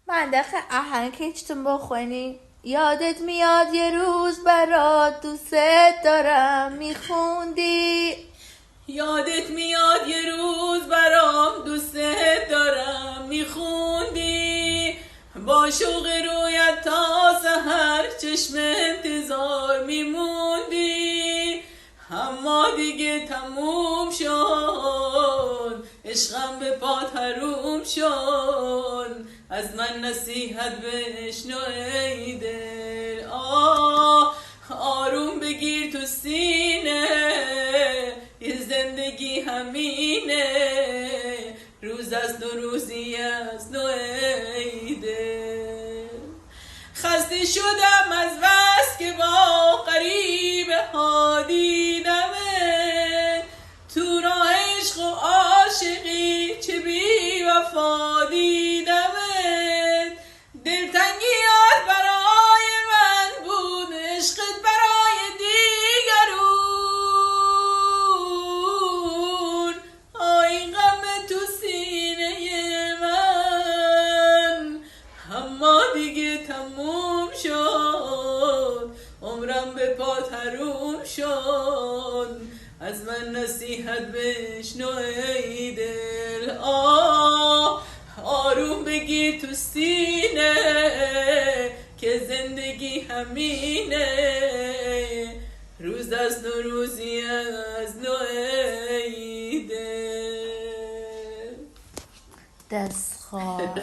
من داخل آهنگ کشتم بخونی. یادت میاد یه روز برات دوست دارم میخوندی. یادت میاد یه روز برام دوست دارم میخوندی. با شوق رویت تا سحر چشم انتظار میموندی. اما دیگه تموم شد، عشقم به پات حروم شد. از من نصیحت بشنو ای دل. آروم بگیر تو سینه، یه زندگی همینه. روز از دو روزی از نو ای دل. خسته شدم از بس که با غریبه ها دیدمت. تو راه عشق و عاشقی چه بی وفا دیدمت. دلتنگیات برای من بود، عشقت برای دیگرون. آی غم تو سینه من، اما دیگه تموم شد. عمرم به پات حروم شد، از من نصیحت بشنو ای دل. آروم بگیر تو سینه که زندگی همینه. روز از دو روزی از نو ای دل. دست خواه